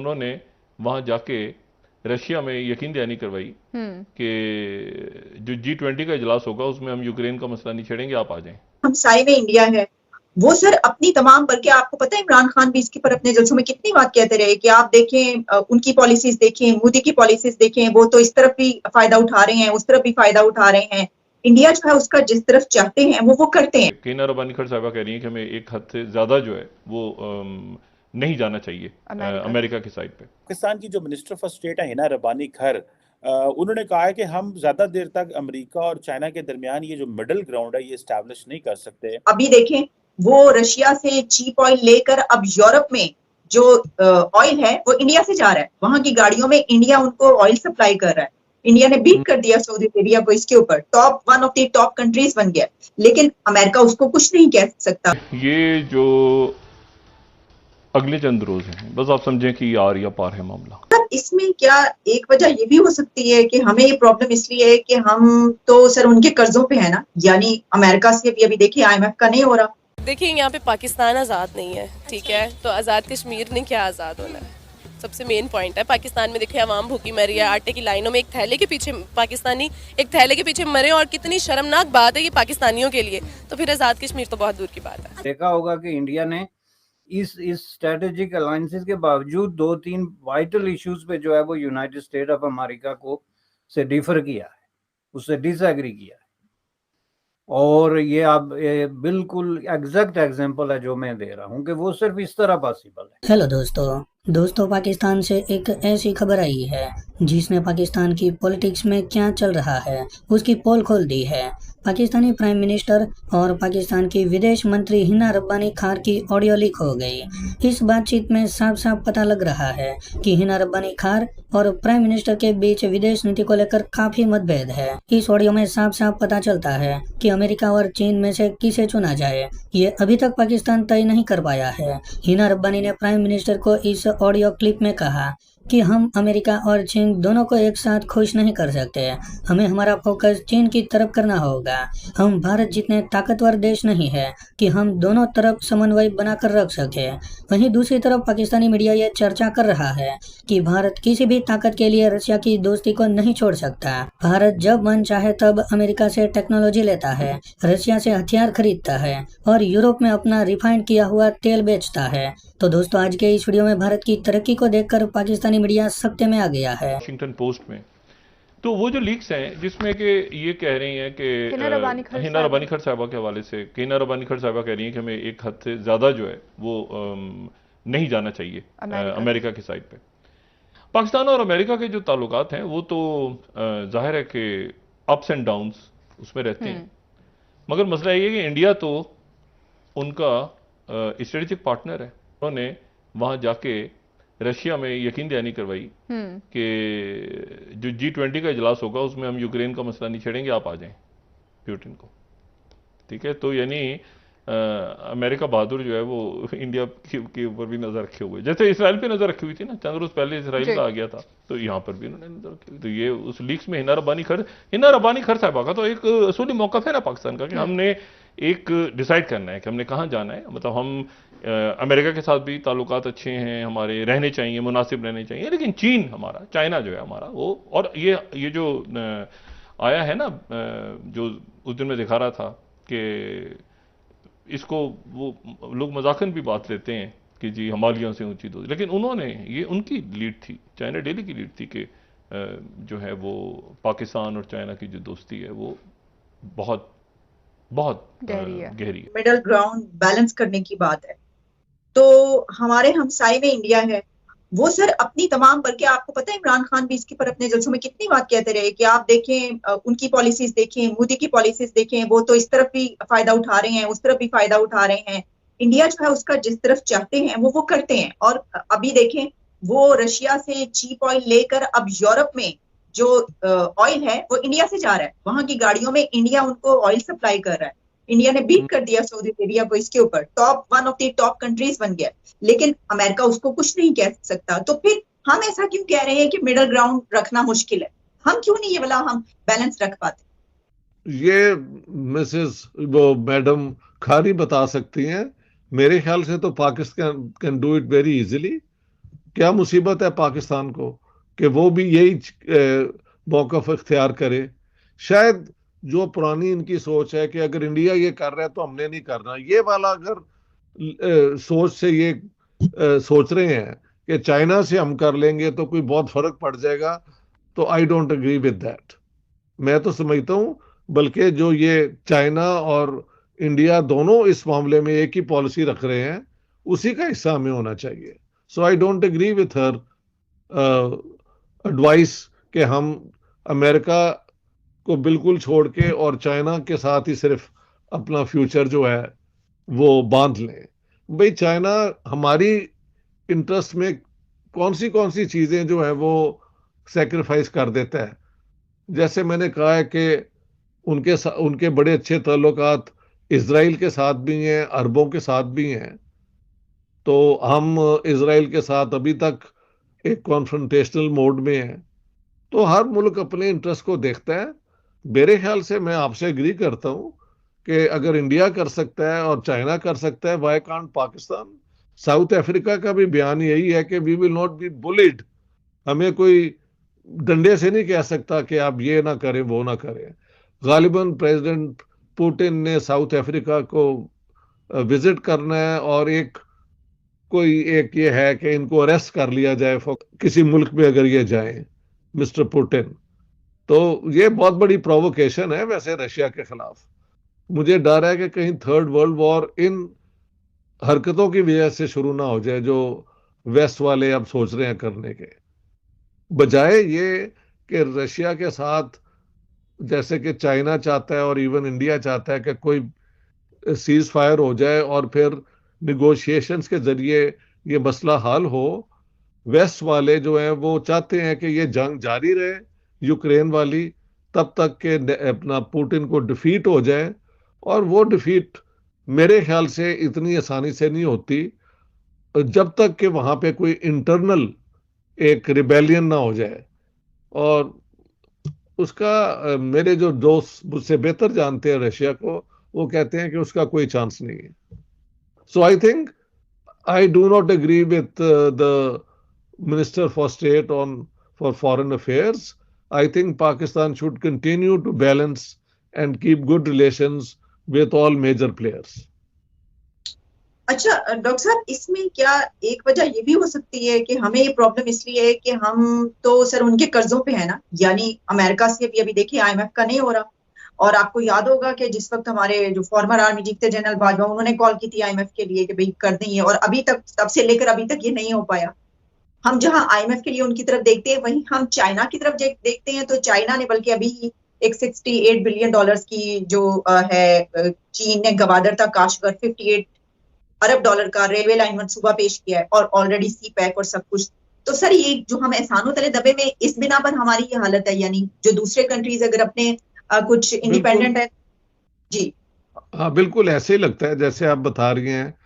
उन्होंने वहां जाके रशिया में यकीन दहानी करवाई कि जो G20 का इजलास होगा उसमें हम यूक्रेन का मसला नहीं छेड़ेंगे, आप आ जाएं। हमसाये में इंडिया है, वो सर अपनी तमाम, बल्कि आपको पता है इमरान खान भी इसके पर अपने जलसों में कितनी बात कहते रहे कि आप देखें उनकी पॉलिसीज देखें, मोदी की पॉलिसीज देखें, वो तो इस तरफ भी फायदा उठा रहे हैं, उस तरफ भी फायदा उठा रहे हैं। इंडिया जो है उसका जिस तरफ चाहते हैं वो करते हैं। केना रबानी खर साहबा कह रही हैं कि हमें एक हद से ज्यादा जो है वो नहीं जाना चाहिए अमेरिका की साइड पे। पाकिस्तान की जो मिनिस्टर ऑफ स्टेट है हिना रबानी खर, उन्होंने कहा है कि हम ज्यादा देर तक अमेरिका और चाइना के दरमियान ये जो मिडिल ग्राउंड है ये स्टैब्लिश नहीं कर सकते। अभी देखें वो रशिया से चीप ऑयल लेकर अब यूरोप में जो ऑयल है वो इंडिया से जा रहा है, वहां की गाड़ियों में इंडिया उनको ऑयल सप्लाई कर रहा है। इंडिया ने बीट कर दिया सऊदी अरेबिया को इसके ऊपर, top one of the top countries बन गया, लेकिन अमेरिका उसको कुछ नहीं कह सकता। ये जो अगले चंद रोज हैं, बस आप समझें कि यार या पार है मामला। इसमें क्या एक वजह ये भी हो सकती है कि हमें ये प्रॉब्लम इसलिए है कि हम तो सर उनके कर्जों पे है ना, यानी अमेरिका से भी अभी देखिए IMF का नहीं हो रहा। देखिए यहाँ पे पाकिस्तान आज़ाद नहीं है, ठीक है, तो आज़ाद कश्मीर ने क्या आज़ाद होना है, सबसे मेन पॉइंट है। पाकिस्तान में देखिए आवाम भूखी मरी है, आटे की लाइनों में एक थैले के पीछे पाकिस्तानी एक थैले के पीछे मरे, और कितनी शर्मनाक बात है ये पाकिस्तानियों के लिए। तो फिर आज़ाद कश्मीर तो बहुत दूर की बात है। देखा होगा कि इंडिया ने इस स्ट्रेटेजिक अलायंसेस के बावजूद 2-3 वाइटल इश्यूज पे जो है वो यूनाइटेड स्टेट ऑफ अमेरिका को से डिफर किया है, उससे डिसएग्री किया है। और ये आप बिल्कुल एग्जैक्ट एग्जांपल है जो मैं दे रहा हूँ कि वो सिर्फ इस तरह पॉसिबल है। हेलो दोस्तों पाकिस्तान से एक ऐसी खबर आई है जिसने पाकिस्तान की पॉलिटिक्स में क्या चल रहा है उसकी पोल खोल दी है। पाकिस्तानी प्राइम मिनिस्टर और पाकिस्तान की विदेश मंत्री हिना रब्बानी खार की ऑडियो लीक हो गई। इस बातचीत में साफ साफ पता लग रहा है कि हिना रब्बानी खार और प्राइम मिनिस्टर के बीच विदेश नीति को लेकर काफी मतभेद है। इस ऑडियो में साफ साफ पता चलता है कि अमेरिका और चीन में से किसे चुना जाए, ये अभी तक पाकिस्तान तय नहीं कर पाया है। हिना रब्बानी ने प्राइम मिनिस्टर को इस ऑडियो क्लिप में कहा कि हम अमेरिका और चीन दोनों को एक साथ खुश नहीं कर सकते, हमें हमारा फोकस चीन की तरफ करना होगा। हम भारत जितने ताकतवर देश नहीं है कि हम दोनों तरफ समन्वय बनाकर रख सके। वहीं दूसरी तरफ पाकिस्तानी मीडिया ये चर्चा कर रहा है कि भारत किसी भी ताकत के लिए रशिया की दोस्ती को नहीं छोड़ सकता। भारत जब मन चाहे तब अमेरिका से टेक्नोलॉजी लेता है, रशिया से हथियार खरीदता है और यूरोप में अपना रिफाइंड किया हुआ तेल बेचता है। तो दोस्तों आज के इस वीडियो में भारत की तरक्की को देखकर पाकिस्तानी मीडिया सत्य में आ गया है। वाशिंगटन पोस्ट में तो वो जो लीक्स हैं जिसमें कि ये कह रही हैं कि हिना रबानी खर साहबा के हवाले से हिना रबानी खर साहबा कह रही हैं कि हमें एक हद से ज़्यादा जो है वो नहीं जाना चाहिए अमेरिका की साइड पे। पाकिस्तान और अमेरिका के जो ताल्लुकात हैं वो तो जाहिर है कि अप्स एंड डाउन्स उसमें रहते हैं, मगर मसला ये है कि इंडिया तो उनका स्ट्रेटेजिक पार्टनर है। उन्होंने वहां जाके रशिया में यकीन दहानी करवाई कि जो G20 का इजलास होगा उसमें हम यूक्रेन का मसला नहीं छेड़ेंगे, आप आ जाएं पुतिन को। ठीक है, तो यानी अमेरिका बहादुर जो है वो इंडिया के ऊपर भी नजर रखे हुए, जैसे इसराइल पे नजर रखी हुई थी ना, चंद रोज पहले इसराइल का आ गया था, तो यहाँ पर भी उन्होंने नजर रखी हुई। तो ये उस लीक्स में हिना रबानी खर साहबा का तो एक असूली मौकफ है ना पाकिस्तान का कि हमने एक डिसाइड करना है कि हमने कहाँ जाना है। मतलब हम अमेरिका के साथ भी ताल्लुकात अच्छे हैं, हमारे रहने चाहिए, मुनासिब रहने चाहिए, लेकिन चीन हमारा, चाइना जो है हमारा वो, और ये जो आया है ना जो उस दिन में दिखा रहा था कि इसको वो लोग मजाकन भी बात लेते हैं कि जी हिमालयों से ऊंची दोस्ती, लेकिन उन्होंने ये उनकी लीड थी, चाइना डेली की लीड थी कि जो है वो पाकिस्तान और चाइना की जो दोस्ती है वो बहुत बहुत गहरी है। मिडिल ग्राउंड बैलेंस करने की बात है। तो हमारे हमसाये में इंडिया है, वो सर अपनी तमाम, बल्कि आपको पता है इमरान खान भी इसके पर अपने जलसों में कितनी बात कहते रहे कि आप देखें उनकी पॉलिसीज देखें, मोदी की पॉलिसीज देखें, वो तो इस तरफ भी फायदा उठा रहे हैं, उस तरफ भी फायदा उठा रहे हैं। इंडिया जो है उसका जिस तरफ चाहते हैं वो करते हैं। और अभी देखें वो रशिया से चीप ऑयल लेकर अब यूरोप में जो ऑयल है वो इंडिया से जा रहा है, वहां की गाड़ियों में इंडिया उनको ऑयल सप्लाई कर रहा है। इंडिया ने बीट कर दिया सऊदी अरेबिया को इसके ऊपर, top one of the top countries बन गया, लेकिन अमेरिका उसको कुछ नहीं कह सकता। तो फिर हम ऐसा क्यों कह रहे हैं कि मिडिल ग्राउंड रखना मुश्किल है? हम क्यों नहीं ये वाला हम बैलेंस रख पाते? ये मिसेस वो मैडम खारी बता सकती हैं। मेरे ख्याल से तो Pakistan can do it very easily. क्या मुसीबत है पाकिस्तान को कि वो भी यही मौक़िफ़ इख्तियार करे। शायद जो पुरानी इनकी सोच है कि अगर इंडिया ये कर रहा है तो हमने नहीं करना, ये वाला अगर सोच से ये सोच रहे हैं कि चाइना से हम कर लेंगे तो कोई बहुत फर्क पड़ जाएगा, तो I don't agree with that. मैं तो समझता हूँ बल्कि जो ये चाइना और इंडिया दोनों इस मामले में एक ही पॉलिसी रख रहे हैं, उसी का हिस्सा हमें होना चाहिए। So I don't agree with her advice कि हम अमेरिका को बिल्कुल छोड़ के और चाइना के साथ ही सिर्फ अपना फ्यूचर जो है वो बांध लें। भाई चाइना हमारी इंटरेस्ट में कौन सी चीज़ें जो है वो सेक्रीफाइस कर देता है। जैसे मैंने कहा है कि उनके बड़े अच्छे ताल्लुकात इजराइल के साथ भी हैं, अरबों के साथ भी हैं, तो हम इजराइल के साथ अभी तक एक कॉन्फ्रंटेशनल मोड में हैं। तो हर मुल्क अपने इंटरेस्ट को देखता है। मेरे ख्याल से मैं आपसे एग्री करता हूं कि अगर इंडिया कर सकता है और चाइना कर सकता है, why can't Pakistan. South Africa का भी बयान यही है कि we will not be bullied. हमें कोई डंडे से नहीं कह सकता कि आप ये ना करें वो ना करें। गालिबन प्रेसिडेंट पुतिन ने साउथ अफ्रीका को विजिट करना है और एक ये है कि इनको अरेस्ट कर लिया जाए किसी मुल्क में अगर ये जाएं, मिस्टर पुतिन। तो ये बहुत बड़ी प्रोवोकेशन है वैसे रशिया के खिलाफ। मुझे डर है कि कहीं थर्ड वर्ल्ड वॉर इन हरकतों की वजह से शुरू ना हो जाए जो वेस्ट वाले अब सोच रहे हैं करने के, बजाय ये कि रशिया के साथ जैसे कि चाइना चाहता है और इवन इंडिया चाहता है कि कोई सीज फायर हो जाए और फिर निगोशिएशंस के जरिए ये मसला हल हो। वेस्ट वाले जो हैं वो चाहते हैं कि ये जंग जारी रहे यूक्रेन वाली, तब तक के अपना पुतिन को डिफीट हो जाए। और वो डिफीट मेरे ख्याल से इतनी आसानी से नहीं होती जब तक कि वहां पे कोई इंटरनल एक रिबेलियन ना हो जाए। और उसका मेरे जो दोस्त मुझसे बेहतर जानते हैं रशिया को, वो कहते हैं कि उसका कोई चांस नहीं है। So I think I do not agree with the minister for state for foreign affairs. I think Pakistan should continue to balance and keep good relations with all major players. अच्छा doctor साहब, इसमें क्या एक वजह ये भी हो सकती है कि हमें ये प्रॉब्लम इसलिए है कि हम तो सर उनके कर्जों पे है ना, यानी अमेरिका से भी अभी देखिए IMF का नहीं हो रहा। और आपको याद होगा कि जिस वक्त हमारे जो फॉर्मर आर्मी चीफ थे जनरल बाजवा, उन्होंने कॉल की थी IMF के लिए कि भाई कर देंगे, और अभी तक तब से लेकर अभी तक ये नहीं हो पाया। हम जहां IMF के लिए उनकी तरफ देखते हैं, वहीं हम चाइना की तरफ देखते हैं तो चाइना ने बल्कि अभी एक $68 बिलियन की जो है चीन ने गवादर तक काश कर $58 अरब का रेलवे लाइन मंसूबा पेश किया है, और ऑलरेडी CPEC और सब कुछ। तो सर ये जो हम एहसानों तले दबे में, इस बिना पर हमारी ये हालत है, यानी जो दूसरे कंट्रीज अगर अपने कुछ इंडिपेंडेंट है। जी हाँ बिल्कुल ऐसे ही लगता है जैसे आप बता रही हैं